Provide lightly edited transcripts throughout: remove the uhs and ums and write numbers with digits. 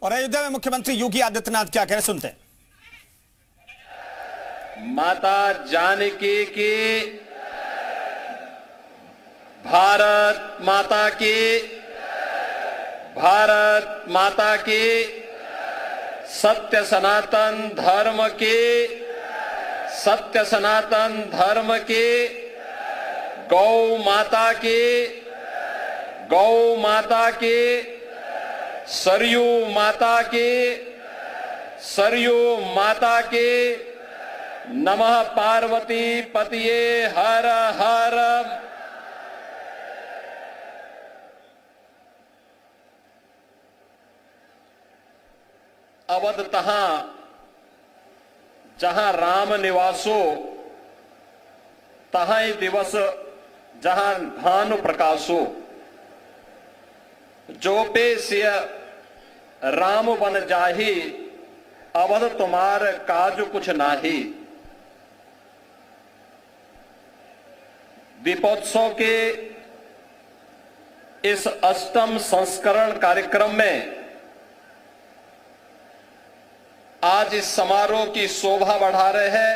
और अयोध्या में मुख्यमंत्री योगी आदित्यनाथ क्या कह रहे, सुनते हैं। माता जानकी की, भारत माता की, भारत माता की, सत्य सनातन धर्म की, सत्य सनातन धर्म की, गौ माता की, गौ माता की, सरयू माता की, सरयू माता की, नमः पार्वती पतिये हर हर। अवध तहां जहां राम निवासो, तहां ही दिवस जहां भानु प्रकाशो। जो पे सिय राम बन जाही, अवध तुम्हार काज कुछ नाही। दीपोत्सव के इस अष्टम संस्करण कार्यक्रम में आज इस समारोह की शोभा बढ़ा रहे हैं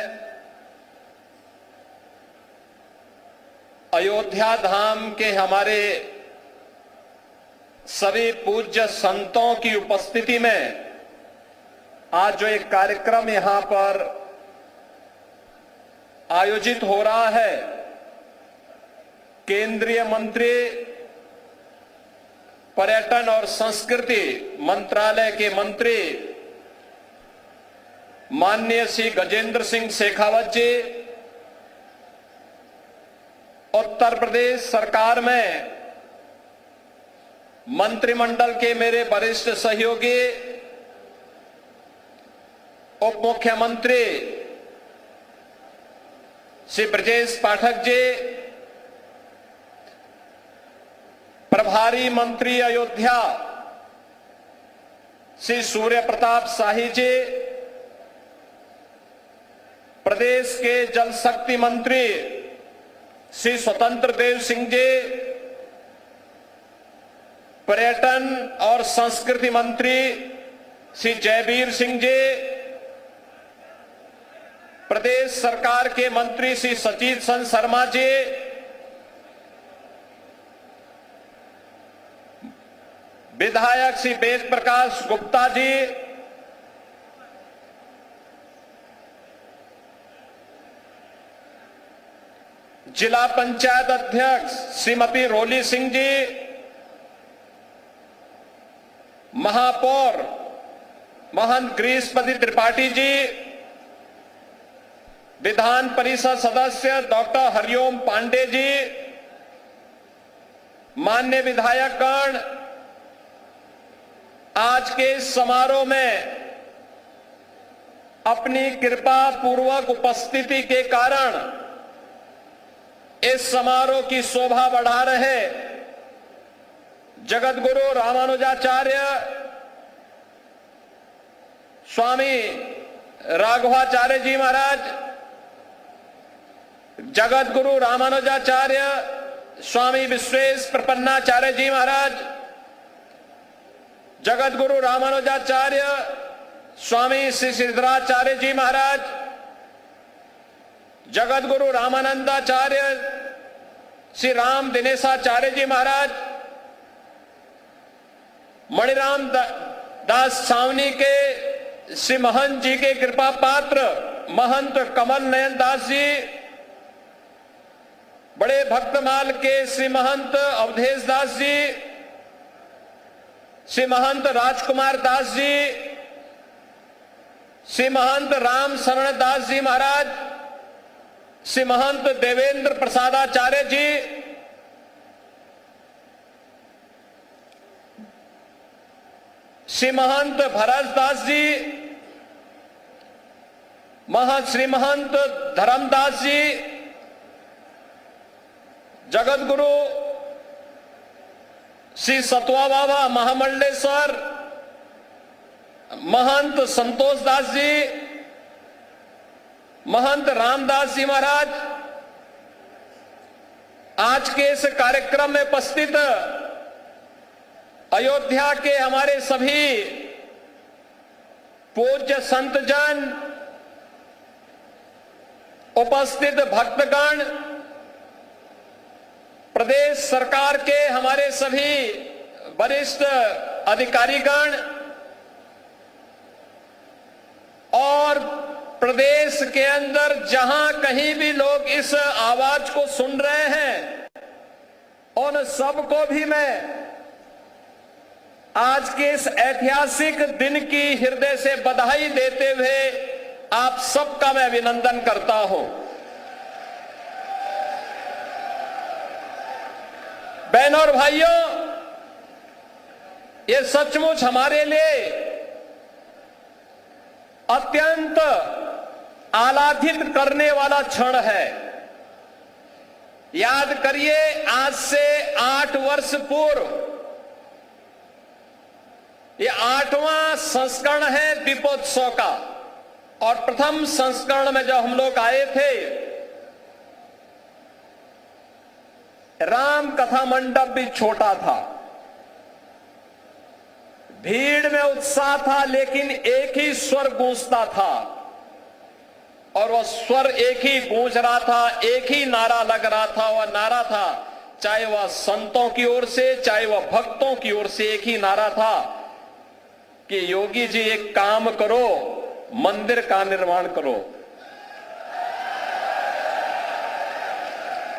अयोध्या धाम के हमारे सभी पूज्य संतों की उपस्थिति में आज जो एक कार्यक्रम यहां पर आयोजित हो रहा है, केंद्रीय मंत्री पर्यटन और संस्कृति मंत्रालय के मंत्री माननीय श्री गजेंद्र सिंह शेखावत जी, उत्तर प्रदेश सरकार में मंत्रिमंडल के मेरे वरिष्ठ सहयोगी, उप मुख्यमंत्री श्री ब्रजेश पाठक जी, प्रभारी मंत्री अयोध्या श्री सूर्य प्रताप शाही जी, प्रदेश के जल शक्ति मंत्री श्री स्वतंत्र देव सिंह जी, पर्यटन और संस्कृति मंत्री श्री जयवीर सिंह जी, प्रदेश सरकार के मंत्री श्री सचित चंद्र शर्मा जी, विधायक श्री वेद प्रकाश गुप्ता जी, जिला पंचायत अध्यक्ष श्रीमती रोली सिंह जी, महापौर महंत ग्रीष्मपति त्रिपाठी जी, विधान परिषद सदस्य डॉक्टर हरिओम पांडे जी, माननीय विधायकगण, आज के इस समारोह में अपनी कृपा पूर्वक उपस्थिति के कारण इस समारोह की शोभा बढ़ा रहे जगत गुरु रामानुजाचार्य स्वामी राघवाचार्य जी महाराज, जगत गुरु रामानुजाचार्य स्वामी विश्वेश प्रपन्नाचार्य जी महाराज, जगत गुरु रामानुजाचार्य स्वामी श्री सिद्धराचार्य जी महाराज, जगत गुरु रामानंदाचार्य श्री राम दिनेशाचार्य जी महाराज, मणिराम दास सावनी के श्री महंत जी के कृपा पात्र महंत कमल नयन दास जी, बड़े भक्तमाल के श्री महंत अवधेश दास जी, श्री महंत राजकुमार दास जी, श्री महंत राम शरण दास जी महाराज, श्री महंत देवेंद्र प्रसादाचार्य जी, श्री महंत भरत दास जी, श्री महंत धर्मदास जी, जगत गुरु श्री सतवा बाबा महामंडलेश्वर महंत संतोष दास जी, महंत रामदास जी महाराज, आज के इस कार्यक्रम में उपस्थित अयोध्या के हमारे सभी पूज्य संत जन, उपस्थित भक्तगण, प्रदेश सरकार के हमारे सभी वरिष्ठ अधिकारीगण और प्रदेश के अंदर जहां कहीं भी लोग इस आवाज को सुन रहे हैं, उन सबको भी मैं आज के इस ऐतिहासिक दिन की हृदय से बधाई देते हुए आप सबका मैं अभिनंदन करता हूं। बहनों और भाइयों, ये सचमुच हमारे लिए अत्यंत आह्लादित करने वाला क्षण है। याद करिए, आज से 8 वर्ष पूर्व ये 8वां संस्करण है दीपोत्सव का, और प्रथम संस्करण में जब हम लोग आए थे, राम कथा मंडप भी छोटा था, भीड़ में उत्साह था, लेकिन एक ही स्वर गूंजता था, और वह स्वर एक ही गूंज रहा था, एक ही नारा लग रहा था। वह नारा था, चाहे वह संतों की ओर से, चाहे वह भक्तों की ओर से, एक ही नारा था कि योगी जी एक काम करो, मंदिर का निर्माण करो।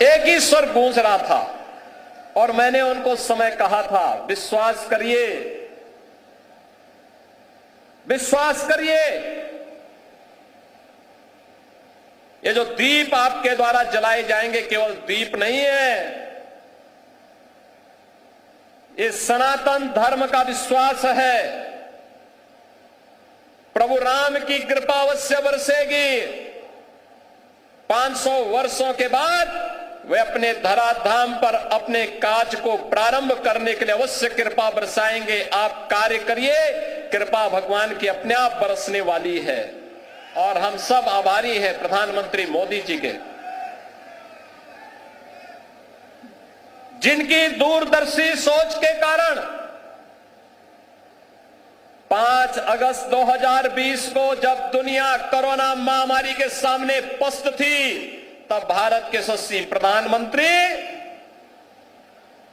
एक ही स्वर गूंज रहा था, और मैंने उनको उस समय कहा था, विश्वास करिए, विश्वास करिए, ये जो दीप आपके द्वारा जलाए जाएंगे केवल दीप नहीं है, ये सनातन धर्म का विश्वास है। प्रभु राम की कृपा अवश्य बरसेगी। 500 वर्षों के बाद वे अपने धराधाम पर अपने काज को प्रारंभ करने के लिए अवश्य कृपा बरसाएंगे। आप कार्य करिए, कृपा भगवान की अपने आप बरसने वाली है, और हम सब आभारी हैं प्रधानमंत्री मोदी जी के, जिनकी दूरदर्शी सोच के कारण 5 अगस्त 2020 को जब दुनिया कोरोना महामारी के सामने पस्त थी, तब भारत के यशस्वी प्रधानमंत्री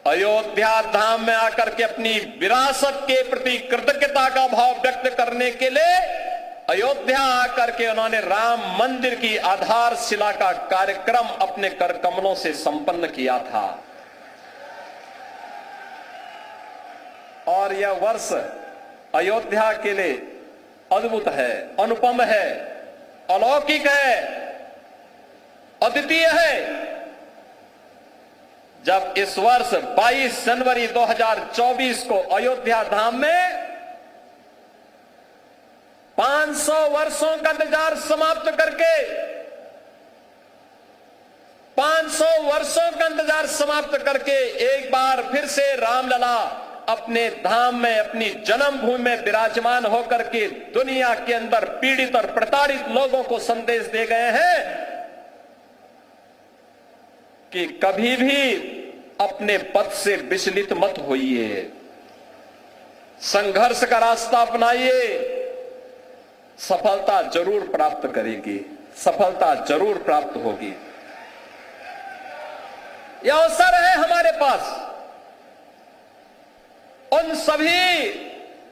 अयोध्या धाम में आकर के अपनी विरासत के प्रति कृतज्ञता का भाव व्यक्त करने के लिए अयोध्या आकर के उन्होंने राम मंदिर की आधारशिला का कार्यक्रम अपने कर कमलों से संपन्न किया था। और यह वर्ष अयोध्या के लिए अद्भुत है, अनुपम है, अलौकिक है, अद्वितीय है। जब इस वर्ष 22 जनवरी 2024 को अयोध्या धाम में 500 वर्षों का इंतजार समाप्त करके 500 वर्षों का इंतजार समाप्त करके एक बार फिर से रामलला अपने धाम में, अपनी जन्मभूमि में विराजमान होकर के दुनिया के अंदर पीड़ित और प्रताड़ित लोगों को संदेश दे गए हैं कि कभी भी अपने पथ से विचलित मत होइए, संघर्ष का रास्ता अपनाइए, सफलता जरूर प्राप्त करेगी, सफलता जरूर प्राप्त होगी। यह अवसर है हमारे पास उन सभी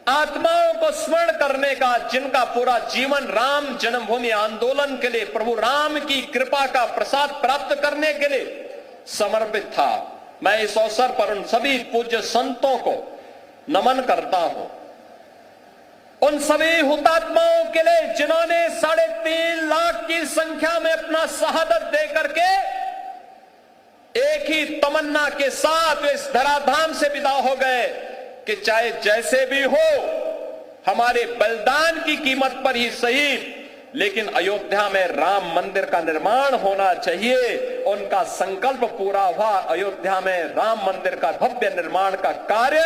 आत्माओं को स्मरण करने का जिनका पूरा जीवन राम जन्मभूमि आंदोलन के लिए, प्रभु राम की कृपा का प्रसाद प्राप्त करने के लिए समर्पित था। मैं इस अवसर पर उन सभी पूज्य संतों को नमन करता हूं, उन सभी हुतात्माओं के लिए जिन्होंने 3.5 लाख की संख्या में अपना शहादत दे करके एक ही तमन्ना के साथ इस धराधाम से विदा हो गए कि चाहे जैसे भी हो, हमारे बलिदान की कीमत पर ही सही, लेकिन अयोध्या में राम मंदिर का निर्माण होना चाहिए। उनका संकल्प पूरा हुआ। अयोध्या में राम मंदिर का भव्य निर्माण का कार्य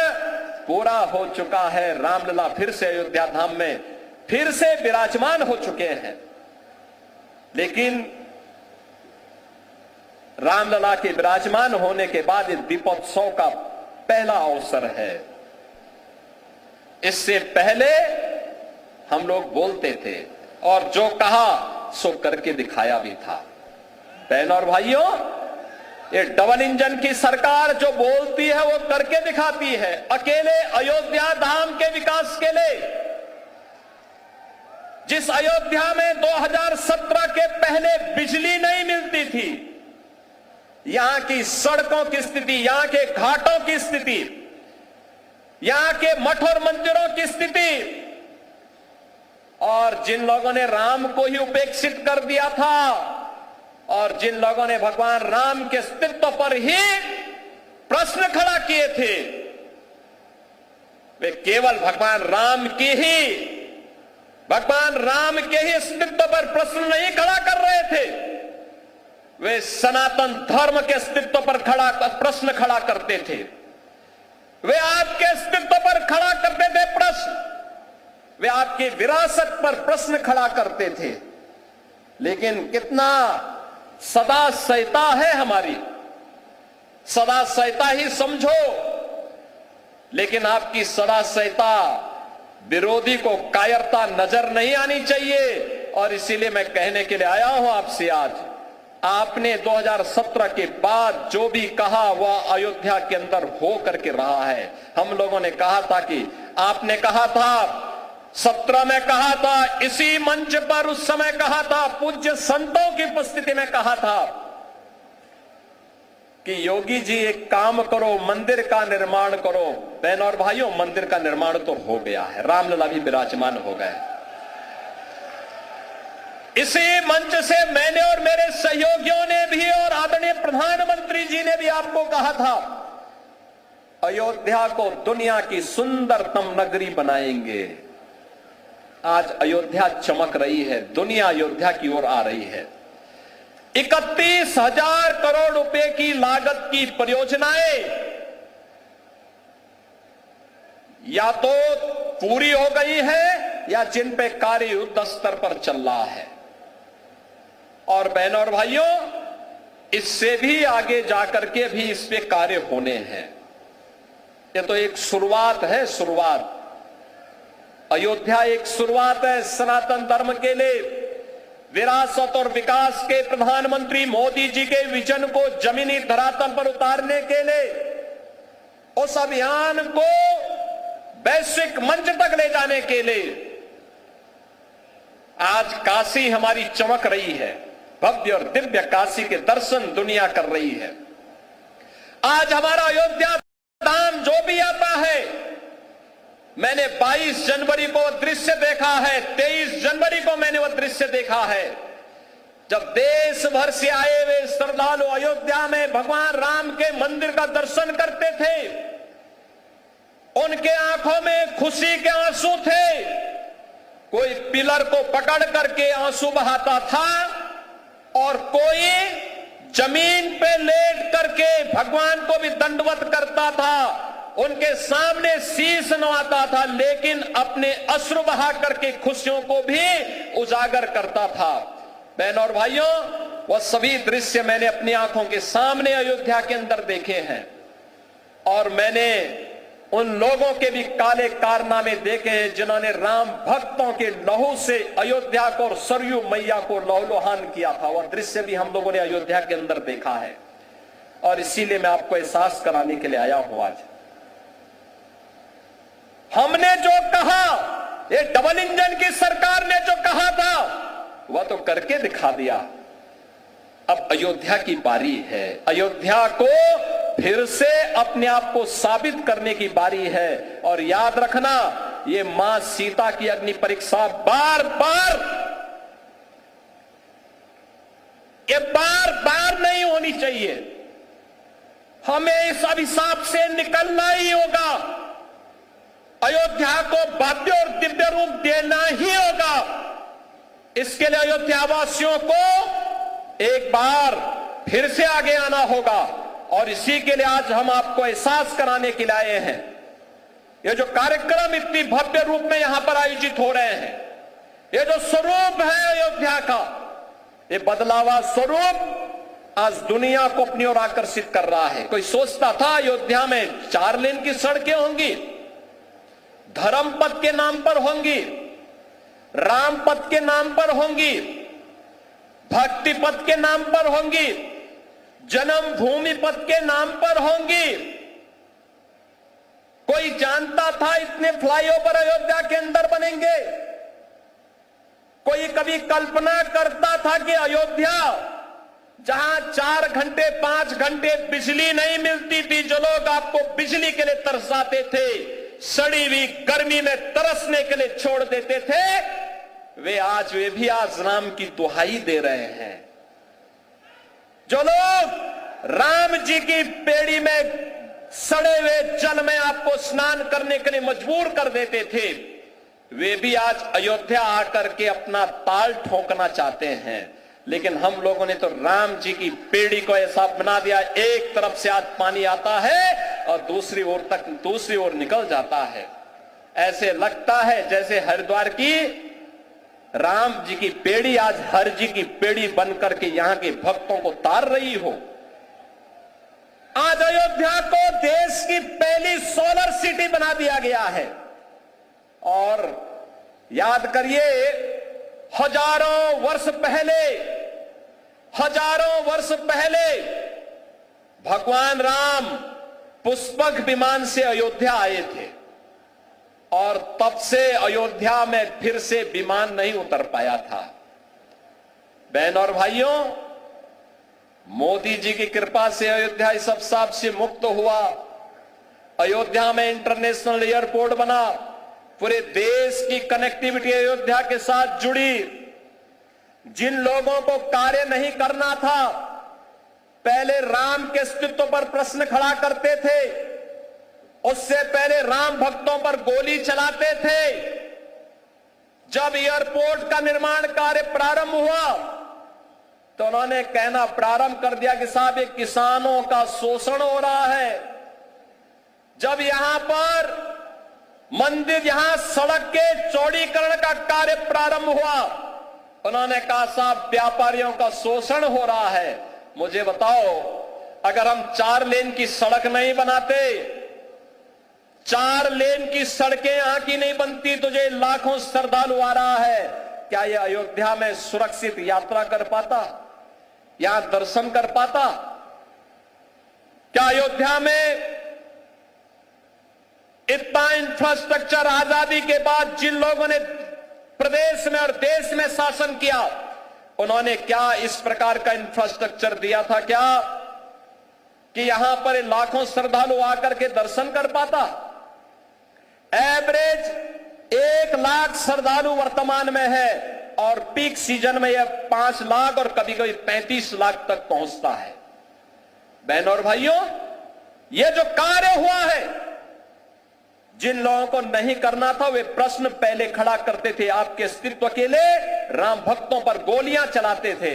पूरा हो चुका है। रामलला फिर से अयोध्या धाम में फिर से विराजमान हो चुके हैं। लेकिन रामलला के विराजमान होने के बाद इस दीपोत्सव का पहला अवसर है। इससे पहले हम लोग बोलते थे और जो कहा सो करके दिखाया भी था। बहनों और भाइयों, ये डबल इंजन की सरकार जो बोलती है वो करके दिखाती है। अकेले अयोध्या धाम के विकास के लिए, जिस अयोध्या में 2017 के पहले बिजली नहीं मिलती थी, यहां की सड़कों की स्थिति, यहां के घाटों की स्थिति, यहां के मठ और मंदिरों की स्थिति, और जिन लोगों ने राम को ही उपेक्षित कर दिया था और जिन लोगों ने भगवान राम के अस्तित्व पर ही प्रश्न खड़ा किए थे, वे केवल भगवान राम के ही अस्तित्व पर प्रश्न नहीं खड़ा कर रहे थे, वे सनातन धर्म के अस्तित्व पर प्रश्न खड़ा करते थे। वे आपके अस्तित्व पर खड़ा करते थे प्रश्न, वे आपकी विरासत पर प्रश्न खड़ा करते थे। लेकिन कितना सदा सहता है हमारी, सदा सहता ही समझो, लेकिन आपकी सदा सहता विरोधी को कायरता नजर नहीं आनी चाहिए। और इसीलिए मैं कहने के लिए आया हूं आपसे आज, आपने 2017 के बाद जो भी कहा वह अयोध्या के अंदर हो करके रहा है। हम लोगों ने कहा था कि आपने कहा था 17 में कहा था, इसी मंच पर उस समय कहा था, पूज्य संतों की उपस्थिति में कहा था कि योगी जी एक काम करो, मंदिर का निर्माण करो। बहनों और भाइयों, मंदिर का निर्माण तो हो गया है, रामलला भी विराजमान हो गए। इसी मंच से मैंने और मेरे सहयोगियों ने भी और आदरणीय प्रधानमंत्री जी ने भी आपको कहा था, अयोध्या को दुनिया की सुंदरतम नगरी बनाएंगे। आज अयोध्या चमक रही है, दुनिया अयोध्या की ओर आ रही है। 31,000 करोड़ रुपए की लागत की परियोजनाएं या तो पूरी हो गई है या जिन पे कार्य युद्ध स्तर पर चल रहा है। और बहनों और भाइयों, इससे भी आगे जाकर के भी इस पे कार्य होने हैं। ये तो एक शुरुआत है, शुरुआत। अयोध्या एक शुरुआत है सनातन धर्म के लिए। विरासत और विकास के प्रधानमंत्री मोदी जी के विजन को जमीनी धरातल पर उतारने के लिए, उस अभियान को वैश्विक मंच तक ले जाने के लिए आज काशी हमारी चमक रही है। भव्य और दिव्य काशी के दर्शन दुनिया कर रही है। आज हमारा अयोध्या धाम जो भी आता है, मैंने 22 जनवरी को दृश्य देखा है, 23 जनवरी को मैंने वह दृश्य देखा है, जब देश भर से आए हुए श्रद्धालु अयोध्या में भगवान राम के मंदिर का दर्शन करते थे। उनके आंखों में खुशी के आंसू थे। कोई पिलर को पकड़ करके आंसू बहाता था और कोई जमीन पे लेट करके भगवान को भी दंडवत करता था, उनके सामने शीश नवाता था, लेकिन अपने अश्रु बहा करके खुशियों को भी उजागर करता था। बहनों और भाइयों, वह सभी दृश्य मैंने अपनी आंखों के सामने अयोध्या के अंदर देखे हैं और मैंने उन लोगों के भी काले कारनामे देखे हैं जिन्होंने राम भक्तों के लहू से अयोध्या को और सरयू मैया को लहूलुहान किया था। वह दृश्य भी हम लोगों ने अयोध्या के अंदर देखा है और इसीलिए मैं आपको एहसास कराने के लिए आया हूं। आज हमने जो कहा, ये डबल इंजन की सरकार ने जो कहा था वह तो करके दिखा दिया। अब अयोध्या की बारी है। अयोध्या को फिर से अपने आप को साबित करने की बारी है। और याद रखना, ये मां सीता की अग्नि परीक्षा बार बार नहीं होनी चाहिए। हमें इस अभिशाप से निकलना ही होगा। अयोध्या को भव्य और दिव्य रूप देना ही होगा। इसके लिए अयोध्या वासियों को एक बार फिर से आगे आना होगा और इसी के लिए आज हम आपको एहसास कराने के लिए आए हैं। ये जो कार्यक्रम इतनी भव्य रूप में यहां पर आयोजित हो रहे हैं, ये जो स्वरूप है अयोध्या का, ये बदलावा स्वरूप आज दुनिया को अपनी ओर आकर्षित कर रहा है। कोई सोचता था अयोध्या में 4 लेन की सड़कें होंगी, धर्मपथ के नाम पर होंगी, राम पथ के नाम पर होंगी, भक्ति पथ के नाम पर होंगी, जन्मभूमि पथ के नाम पर होंगी। कोई जानता था इतने फ्लाईओवर अयोध्या के अंदर बनेंगे? कोई कभी कल्पना करता था कि अयोध्या, जहां 4 घंटे 5 घंटे बिजली नहीं मिलती थी, जो लोग आपको बिजली के लिए तरसाते थे, सड़ी हुई गर्मी में तरसने के लिए छोड़ देते थे, वे भी आज राम की दुहाई दे रहे हैं। जो लोग राम जी की पेड़ी में सड़े हुए जल में आपको स्नान करने के लिए मजबूर कर देते थे, वे भी आज अयोध्या आकर के अपना ताल ठोकना चाहते हैं। लेकिन हम लोगों ने तो राम जी की पेड़ी को ऐसा बना दिया, एक तरफ से आज पानी आता है और दूसरी ओर निकल जाता है। ऐसे लगता है जैसे हरिद्वार की राम जी की पेड़ी आज हर जी की पेड़ी बनकर के यहां के भक्तों को तार रही हो। आज अयोध्या को देश की पहली सोलर सिटी बना दिया गया है। और याद करिए, हजारों वर्ष पहले भगवान राम पुष्पक विमान से अयोध्या आए थे और तब से अयोध्या में फिर से विमान नहीं उतर पाया था। बहन और भाइयों, मोदी जी की कृपा से अयोध्या इस अवसाद से मुक्त हुआ। अयोध्या में इंटरनेशनल एयरपोर्ट बना, पूरे देश की कनेक्टिविटी अयोध्या के साथ जुड़ी। जिन लोगों को कार्य नहीं करना था, पहले राम के अस्तित्व पर प्रश्न खड़ा करते थे, उससे पहले राम भक्तों पर गोली चलाते थे। जब एयरपोर्ट का निर्माण कार्य प्रारंभ हुआ तो उन्होंने कहना प्रारंभ कर दिया कि साहब ये किसानों का शोषण हो रहा है। जब यहां पर मंदिर, यहां सड़क के चौड़ीकरण का कार्य प्रारंभ हुआ, उन्होंने कहा साहब व्यापारियों का शोषण हो रहा है। मुझे बताओ, अगर हम 4 लेन की सड़क नहीं बनाते, 4 लेन की सड़कें यहां की नहीं बनती, तो ये लाखों श्रद्धालु आ रहा है, क्या ये अयोध्या में सुरक्षित यात्रा कर पाता, यहां दर्शन कर पाता? क्या अयोध्या में इतना इंफ्रास्ट्रक्चर आजादी के बाद जिन लोगों ने प्रदेश में और देश में शासन किया, उन्होंने क्या इस प्रकार का इंफ्रास्ट्रक्चर दिया था क्या कि यहां पर लाखों श्रद्धालु आकर के दर्शन कर पाता? एवरेज 1 लाख श्रद्धालु वर्तमान में है और पीक सीजन में यह 5 लाख और कभी कभी 35 लाख तक पहुंचता है। बहन और भाइयों, यह जो कार्य हुआ है, जिन लोगों को नहीं करना था वे प्रश्न पहले खड़ा करते थे आपके अस्तित्व के लिए, राम भक्तों पर गोलियां चलाते थे।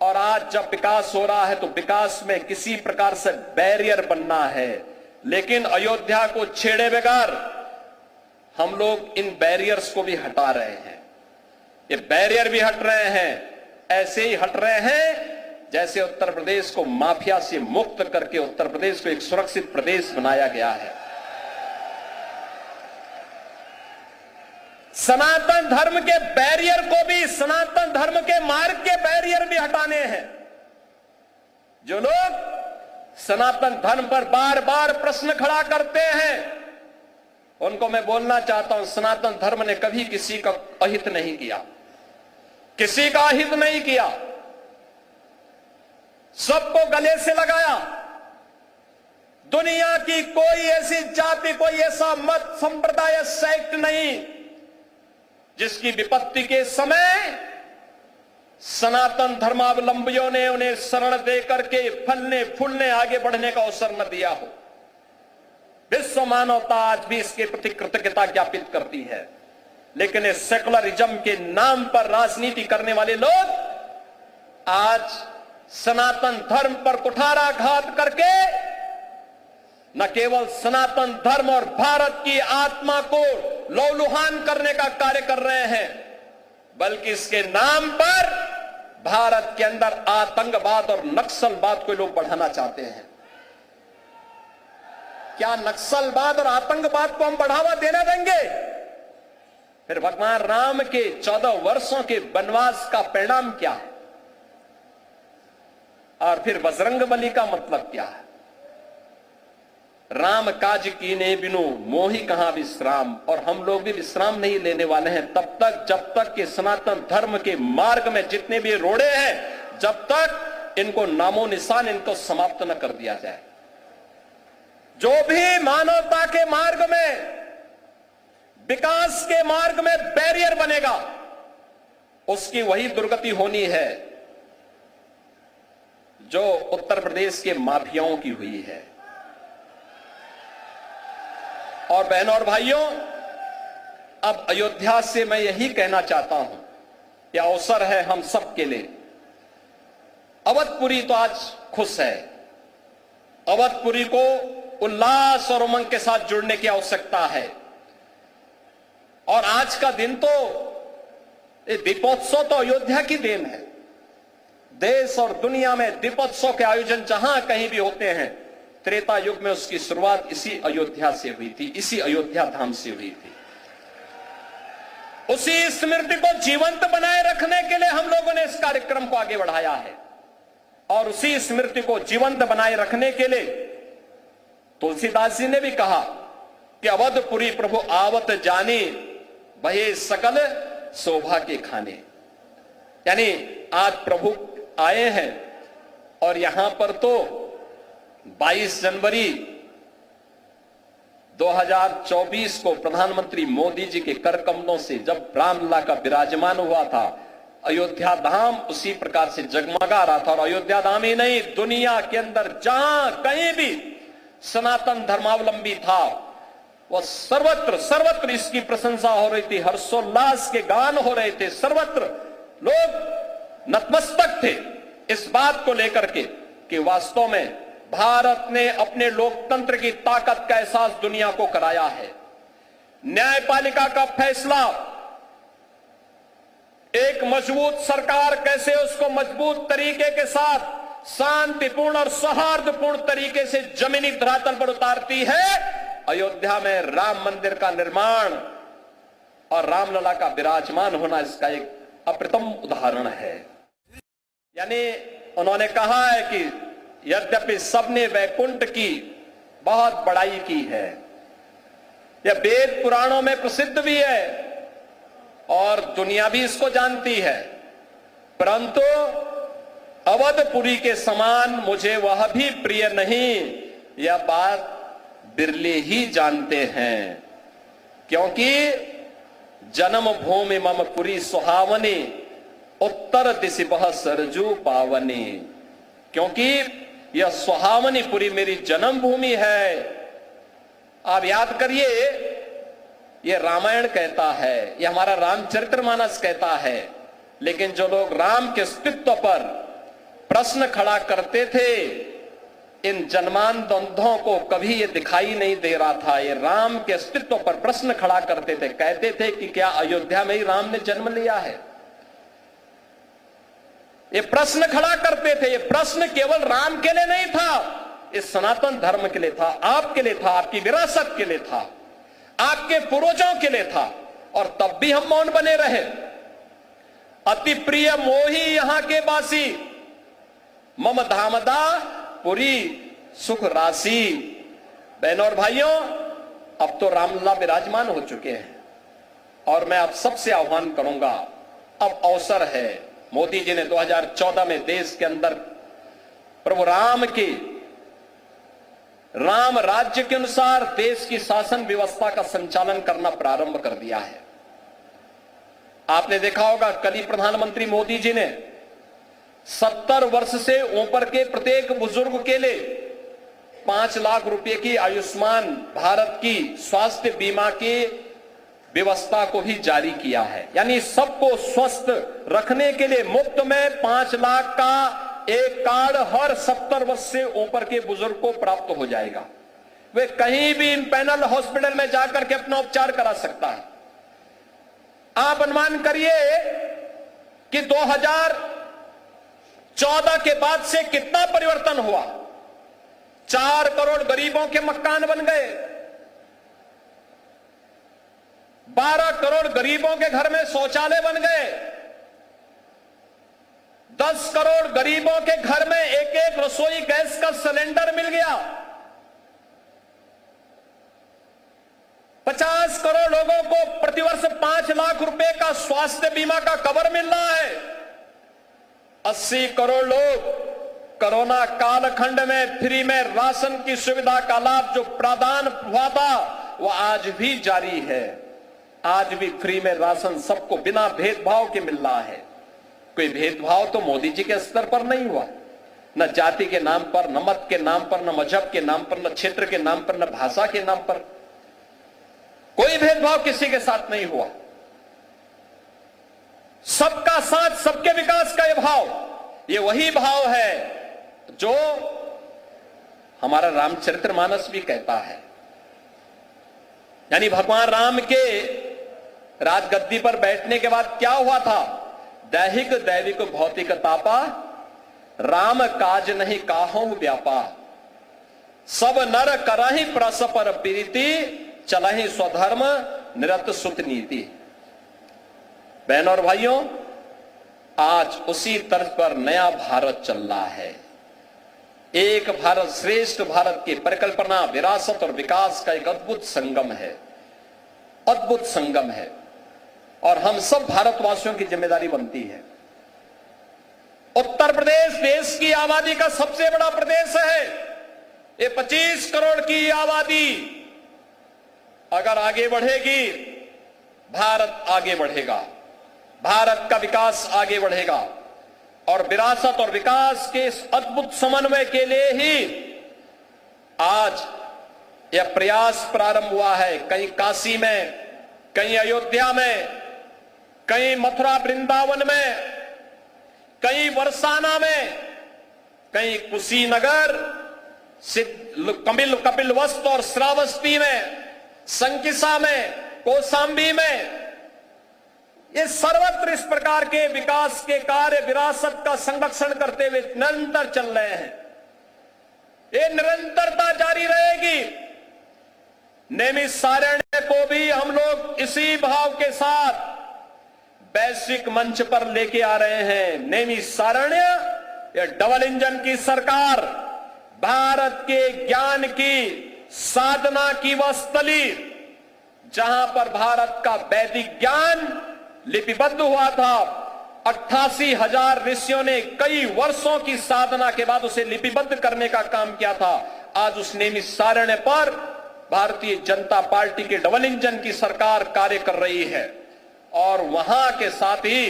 और आज जब विकास हो रहा है तो विकास में किसी प्रकार से बैरियर बनना है, लेकिन अयोध्या को छेड़े बगैर हम लोग इन बैरियर्स को भी हटा रहे हैं। ये बैरियर भी हट रहे हैं, ऐसे ही हट रहे हैं जैसे उत्तर प्रदेश को माफिया से मुक्त करके उत्तर प्रदेश को एक सुरक्षित प्रदेश बनाया गया है। सनातन धर्म के बैरियर को भी, सनातन धर्म के मार्ग के बैरियर भी हटाने हैं। जो लोग सनातन धर्म पर बार बार प्रश्न खड़ा करते हैं, उनको मैं बोलना चाहता हूं, सनातन धर्म ने कभी किसी का अहित नहीं किया, किसी का अहित नहीं किया, सबको गले से लगाया। दुनिया की कोई ऐसी जाति, कोई ऐसा मत, संप्रदाय, सेक्ट नहीं जिसकी विपत्ति के समय सनातन धर्मावलंबियों ने उन्हें शरण देकर के फलने फूलने आगे बढ़ने का अवसर न दिया हो। विश्व मानवता आज भी इसके प्रति कृतज्ञता ज्ञापित करती है। लेकिन इस सेकुलरिज्म के नाम पर राजनीति करने वाले लोग आज सनातन धर्म पर कुठाराघात करके न केवल सनातन धर्म और भारत की आत्मा को लौलुहान करने का कार्य कर रहे हैं, बल्कि इसके नाम पर भारत के अंदर आतंकवाद और नक्सलवाद को लोग बढ़ाना चाहते हैं। क्या नक्सलवाद और आतंकवाद को हम बढ़ावा देने देंगे? फिर भगवान राम के 14 वर्षों के वनवास का परिणाम क्या है, और फिर बजरंगबली का मतलब क्या है। राम काज कीने बिनु मोहि कहां विश्राम, और हम लोग भी विश्राम नहीं लेने वाले हैं तब तक जब तक कि सनातन धर्म के मार्ग में जितने भी रोड़े हैं, जब तक इनको नामो निशान इनको समाप्त न कर दिया जाए। जो भी मानवता के मार्ग में, विकास के मार्ग में बैरियर बनेगा, उसकी वही दुर्गति होनी है जो उत्तर प्रदेश के माफियाओं की हुई है। और बहनों और भाइयों, अब अयोध्या से मैं यही कहना चाहता हूं, यह अवसर है हम सबके लिए। अवधपुरी तो आज खुश है, अवधपुरी को उल्लास और उमंग के साथ जुड़ने की आवश्यकता है। और आज का दिन तो, ये दीपोत्सव तो अयोध्या की देन है। देश और दुनिया में दीपोत्सव के आयोजन जहां कहीं भी होते हैं, त्रेता युग में उसकी शुरुआत इसी अयोध्या से हुई थी, इसी अयोध्या धाम से हुई थी। उसी स्मृति को जीवंत बनाए रखने के लिए हम लोगों ने इस कार्यक्रम को आगे बढ़ाया है। और उसी स्मृति को जीवंत बनाए रखने के लिए तुलसीदास जी ने भी कहा कि अवधपुरी प्रभु आवत जाने, भये सकल शोभा के खाने। यानी आज प्रभु आए हैं और यहां पर तो 22 जनवरी 2024 को प्रधानमंत्री मोदी जी के कर कमलों से जब रामलला का विराजमान हुआ था, अयोध्या धाम उसी प्रकार से जगमगा रहा था। और अयोध्या धाम ही नहीं, दुनिया के अंदर जहां कहीं भी सनातन धर्मावलंबी था, वह सर्वत्र सर्वत्र इसकी प्रशंसा हो रही थी, हर्षोल्लास के गान हो रहे थे, सर्वत्र लोग नतमस्तक थे इस बात को लेकर के कि वास्तव में भारत ने अपने लोकतंत्र की ताकत का एहसास दुनिया को कराया है। न्यायपालिका का फैसला, एक मजबूत सरकार कैसे उसको मजबूत तरीके के साथ शांतिपूर्ण और सौहार्दपूर्ण तरीके से जमीनी धरातल पर उतारती है, अयोध्या में राम मंदिर का निर्माण और रामलला का विराजमान होना इसका एक अप्रतिम उदाहरण है। यानी उन्होंने कहा है कि यद्यपि सबने वैकुंठ की बहुत बड़ाई की है, यह वेद पुराणों में प्रसिद्ध भी है और दुनिया भी इसको जानती है, परंतु अवधपुरी के समान मुझे वह भी प्रिय नहीं, यह बात बिरले ही जानते हैं। क्योंकि जन्म भूमि मम पुरी सुहावनी, उत्तर दिशि बह सरजू पावनी। क्योंकि यह सुहावनी पुरी मेरी जन्मभूमि है। आप याद करिए, यह रामायण कहता है, यह हमारा रामचरितमानस कहता है, लेकिन जो लोग राम के अस्तित्व पर प्रश्न खड़ा करते थे, इन जन्मांधों को कभी यह दिखाई नहीं दे रहा था। ये राम के अस्तित्व पर प्रश्न खड़ा करते थे, कहते थे कि क्या अयोध्या में ही राम ने जन्म लिया है। ये प्रश्न खड़ा करते थे। ये प्रश्न केवल राम के लिए नहीं था, इस सनातन धर्म के लिए था, आपके लिए था, आपकी विरासत के लिए था, आपके पूर्वजों के लिए था। और तब भी हम मौन बने रहे। अति प्रिय मोही यहां के बासी, मम धामदा पुरी सुख राशि। बहनों और भाइयों, अब तो रामलला विराजमान हो चुके हैं और मैं आप सबसे आह्वान करूंगा, अब अवसर है। मोदी जी ने 2014 में देश के अंदर प्रभु राम के राम राज्य के अनुसार देश की शासन व्यवस्था का संचालन करना प्रारंभ कर दिया है। आपने देखा होगा, कल ही प्रधानमंत्री मोदी जी ने 70 वर्ष से ऊपर के प्रत्येक बुजुर्ग के लिए 5 लाख रुपए की आयुष्मान भारत की स्वास्थ्य बीमा की व्यवस्था को भी जारी किया है। यानी सबको स्वस्थ रखने के लिए मुफ्त में 5 लाख का एक कार्ड हर 70 वर्ष से ऊपर के बुजुर्ग को प्राप्त हो जाएगा। वे कहीं भी इन पैनल हॉस्पिटल में जाकर के अपना उपचार करा सकता है। आप अनुमान करिए कि 2014 के बाद से कितना परिवर्तन हुआ। 4 करोड़ गरीबों के मकान बन गए, 12 करोड़ गरीबों के घर में शौचालय बन गए। 10 करोड़ गरीबों के घर में एक एक रसोई गैस का सिलेंडर मिल गया। 50 करोड़ लोगों को प्रतिवर्ष 5 लाख रुपए का स्वास्थ्य बीमा का कवर मिल रहा है। 80 करोड़ लोग कोरोना कालखंड में फ्री में राशन की सुविधा का लाभ जो प्रदान हुआ था वो आज भी जारी है। आज भी फ्री में राशन सबको बिना भेदभाव के मिल रहा है। कोई भेदभाव तो मोदी जी के स्तर पर नहीं हुआ, न जाति के नाम पर, न मत के नाम पर, न मजहब के नाम पर, न क्षेत्र के नाम पर, न भाषा के नाम पर। कोई भेदभाव किसी के साथ नहीं हुआ। सबका साथ, सबके विकास का यह भाव, ये वही भाव है जो हमारा रामचरितमानस भी कहता है। यानी भगवान राम के राजगद्दी पर बैठने के बाद क्या हुआ था? दैहिक दैविक भौतिक तापा, राम काज नहीं काहू व्यापा, सब नर करहि परस्पर प्रीति, चलहि स्वधर्म निरत सुत नीति। बहनों और भाइयों, आज उसी तर्ज पर नया भारत चल रहा है। एक भारत श्रेष्ठ भारत की परिकल्पना, विरासत और विकास का एक अद्भुत संगम है, अद्भुत संगम है। और हम सब भारतवासियों की जिम्मेदारी बनती है। उत्तर प्रदेश देश की आबादी का सबसे बड़ा प्रदेश है। ये 25 करोड़ की आबादी अगर आगे बढ़ेगी, भारत आगे बढ़ेगा, भारत का विकास आगे बढ़ेगा। और विरासत और विकास के इस अद्भुत समन्वय के लिए ही आज यह प्रयास प्रारंभ हुआ है। कहीं काशी में, कहीं अयोध्या में, कहीं मथुरा वृंदावन में, कहीं बरसाना में, कहीं कुशीनगर, कपिलवस्तु और श्रावस्ती में, संकिसा में, कौशांबी में, ये सर्वत्र इस प्रकार के विकास के कार्य, विरासत का संरक्षण करते हुए निरंतर चल रहे हैं। ये निरंतरता जारी रहेगी। नैमिषारण्य को भी हम लोग इसी भाव के साथ वैश्विक मंच पर लेके आ रहे हैं। नैमिषारण्य ये डबल इंजन की सरकार, भारत के ज्ञान की साधना की वह स्थली जहां पर भारत का वैदिक ज्ञान लिपिबद्ध हुआ था। 88,000 ऋषियों ने कई वर्षों की साधना के बाद उसे लिपिबद्ध करने का काम किया था। आज उस नैमिषारण्य पर भारतीय जनता पार्टी के डबल इंजन की सरकार कार्य कर रही है। और वहां के साथ ही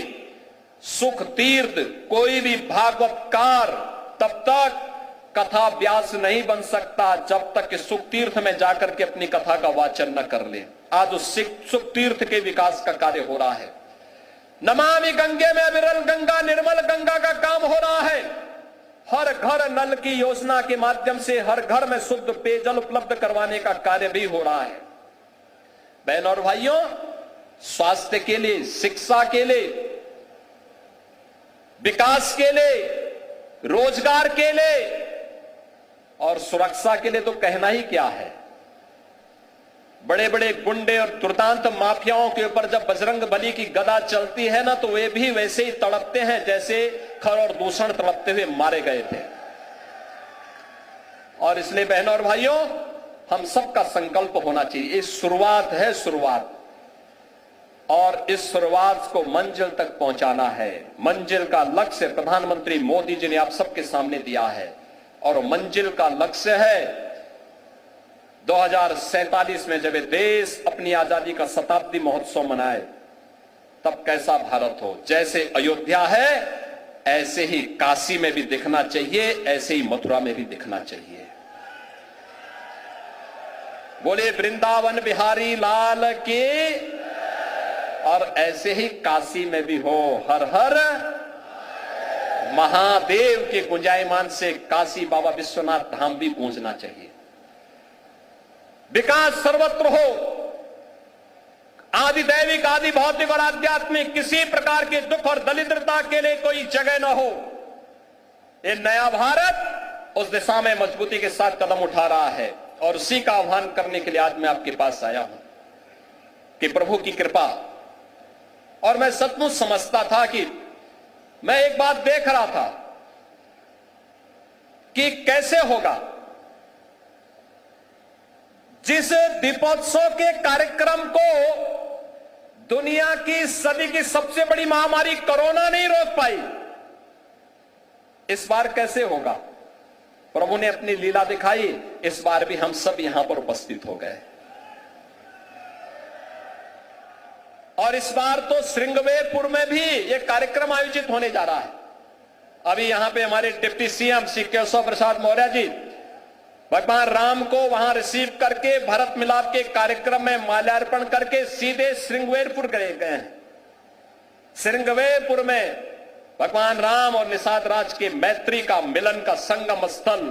सुख तीर्थ, कोई भी भागवतकार तब तक कथा व्यास नहीं बन सकता जब तक कि सुख तीर्थ में जाकर के अपनी कथा का वाचन न कर ले। आज उस सुख तीर्थ के विकास का कार्य हो रहा है। नमामि गंगे में विरल गंगा, निर्मल गंगा का काम हो रहा है। हर घर नल की योजना के माध्यम से हर घर में शुद्ध पेयजल उपलब्ध करवाने का कार्य भी हो रहा है। बहनों और भाइयों, स्वास्थ्य के लिए, शिक्षा के लिए, विकास के लिए, रोजगार के लिए और सुरक्षा के लिए तो कहना ही क्या है। बड़े बड़े गुंडे और दुर्दांत माफियाओं के ऊपर जब बजरंग बली की गदा चलती है ना, तो वे भी वैसे ही तड़पते हैं जैसे खर और दूषण तड़पते हुए मारे गए थे। और इसलिए बहनों और भाइयों, हम सबका संकल्प होना चाहिए। ये शुरुआत है, शुरुआत, और इस शुरुआत को मंजिल तक पहुंचाना है। मंजिल का लक्ष्य प्रधानमंत्री मोदी जी ने आप सबके सामने दिया है। और मंजिल का लक्ष्य है 2047 में जब देश अपनी आजादी का शताब्दी महोत्सव मनाए, तब कैसा भारत हो। जैसे अयोध्या है ऐसे ही काशी में भी दिखना चाहिए, ऐसे ही मथुरा में भी दिखना चाहिए। बोले वृंदावन बिहारी लाल की। और ऐसे ही काशी में भी हो, हर हर महादेव के गुंजायमान से काशी बाबा विश्वनाथ धाम भी गूंजना चाहिए। विकास सर्वत्र हो। आदि दैविक, आदि भौतिक और आध्यात्मिक किसी प्रकार के दुख और दरिद्रता के लिए कोई जगह न हो। ये नया भारत उस दिशा में मजबूती के साथ कदम उठा रहा है। और उसी का आह्वान करने के लिए आज मैं आपके पास आया हूं। कि प्रभु की कृपा, और मैं सचमुच समझता था कि मैं एक बात देख रहा था कि कैसे होगा। जिस दीपोत्सव के कार्यक्रम को दुनिया की सदी की सबसे बड़ी महामारी कोरोना नहीं रोक पाई, इस बार कैसे होगा? प्रभु ने अपनी लीला दिखाई। इस बार भी हम सब यहां पर उपस्थित हो गए, और इस बार तो श्रृंगवेरपुर में भी यह कार्यक्रम आयोजित होने जा रहा है। अभी यहां पे हमारे डिप्टी सीएम श्री केशव प्रसाद मौर्य जी भगवान राम को वहां रिसीव करके भरत मिलाप के कार्यक्रम में माल्यार्पण करके सीधे श्रृंगवेरपुर गए हैं। श्रृंगवेरपुर में भगवान राम और निषाद राज के मैत्री का मिलन का संगम स्थल,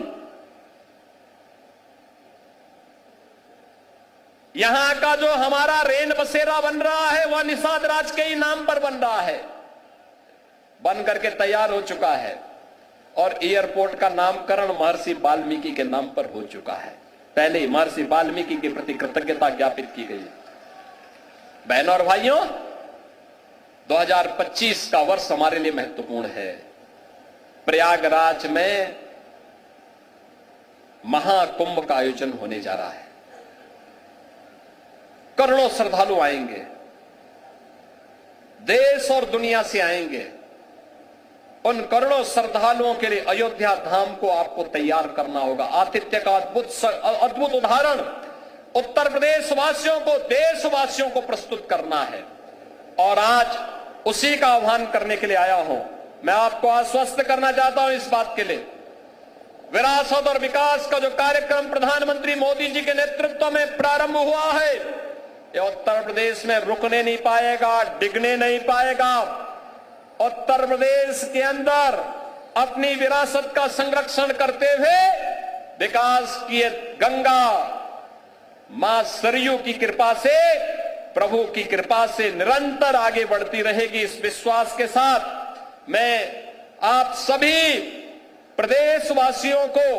यहां का जो हमारा रेन बसेरा बन रहा है वह निषाद राज के ही नाम पर बन रहा है, बन करके तैयार हो चुका है, और एयरपोर्ट का नामकरण महर्षि वाल्मीकि के नाम पर हो चुका है। पहले ही महर्षि वाल्मीकि के प्रति कृतज्ञता ज्ञापित की गई। बहनों और भाइयों, 2025 का वर्ष हमारे लिए महत्वपूर्ण है। प्रयागराज में महाकुंभ का आयोजन होने जा रहा है। करोड़ों श्रद्धालु आएंगे, देश और दुनिया से आएंगे। उन करोड़ों श्रद्धालुओं के लिए अयोध्या धाम को आपको तैयार करना होगा। आतिथ्य का अद्भुत उदाहरण उत्तर प्रदेश वासियों को, देशवासियों को प्रस्तुत करना है, और आज उसी का आह्वान करने के लिए आया हूं। मैं आपको आश्वस्त करना चाहता हूं इस बात के लिए, विरासत और विकास का जो कार्यक्रम प्रधानमंत्री मोदी जी के नेतृत्व में प्रारंभ हुआ है, ये उत्तर प्रदेश में रुकने नहीं पाएगा, डिगने नहीं पाएगा। उत्तर प्रदेश के अंदर अपनी विरासत का संरक्षण करते हुए विकास की गंगा मां सरयू की कृपा से, प्रभु की कृपा से निरंतर आगे बढ़ती रहेगी। इस विश्वास के साथ मैं आप सभी प्रदेशवासियों को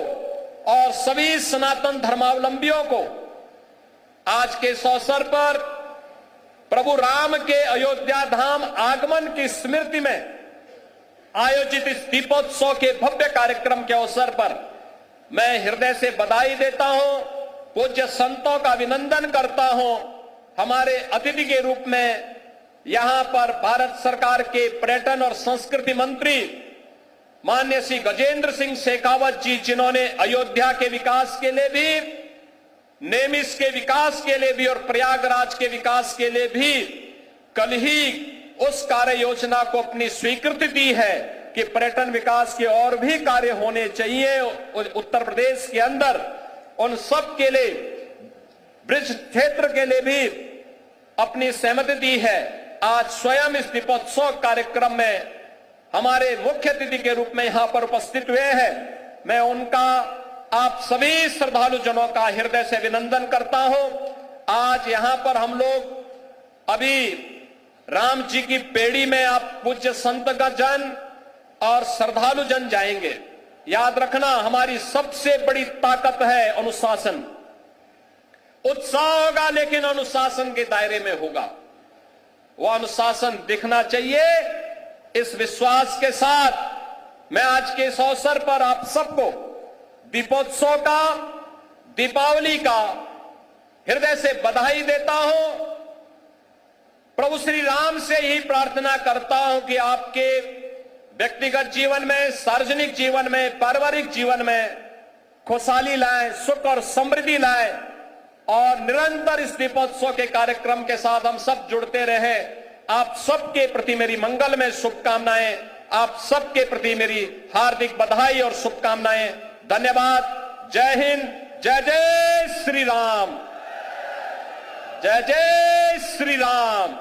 और सभी सनातन धर्मावलंबियों को आज के इस अवसर पर प्रभु राम के अयोध्या धाम आगमन की स्मृति में आयोजित इस दीपोत्सव के भव्य कार्यक्रम के अवसर पर मैं हृदय से बधाई देता हूं, पूज्य संतों का अभिनंदन करता हूं। हमारे अतिथि के रूप में यहां पर भारत सरकार के पर्यटन और संस्कृति मंत्री माननीय श्री गजेंद्र सिंह शेखावत जी, जिन्होंने अयोध्या के विकास के लिए भी, नेमिस के विकास के लिए भी और प्रयागराज के विकास के लिए भी कल ही उस कार्य योजना को अपनी स्वीकृति दी है कि पर्यटन विकास के और भी कार्य होने चाहिए उत्तर प्रदेश के अंदर। उन सब के लिए, ब्रिज क्षेत्र के लिए भी अपनी सहमति दी है। आज स्वयं इस दीपोत्सव कार्यक्रम में हमारे मुख्य अतिथि के रूप में यहां पर उपस्थित हुए हैं। मैं उनका, आप सभी श्रद्धालु जनों का हृदय से अभिनंदन करता हूं। आज यहां पर हम लोग अभी राम जी की पेड़ी में आप पूज्य संत का जन और श्रद्धालु जन जाएंगे। याद रखना, हमारी सबसे बड़ी ताकत है अनुशासन। उत्साह होगा लेकिन अनुशासन के दायरे में होगा। वह अनुशासन दिखना चाहिए। इस विश्वास के साथ मैं आज के इस अवसर पर आप सबको दीपोत्सव का, दीपावली का हृदय से बधाई देता हूं। प्रभु श्री राम से यही प्रार्थना करता हूं कि आपके व्यक्तिगत जीवन में, सार्वजनिक जीवन में, पारिवारिक जीवन में खुशहाली लाएं, सुख और समृद्धि लाएं, और निरंतर इस दीपोत्सव के कार्यक्रम के साथ हम सब जुड़ते रहें। आप सबके प्रति मेरी मंगलमय शुभकामनाएं, आप सबके प्रति मेरी हार्दिक बधाई और शुभकामनाएं। धन्यवाद। जय हिंद। जय जय श्री राम। जय जय श्री राम।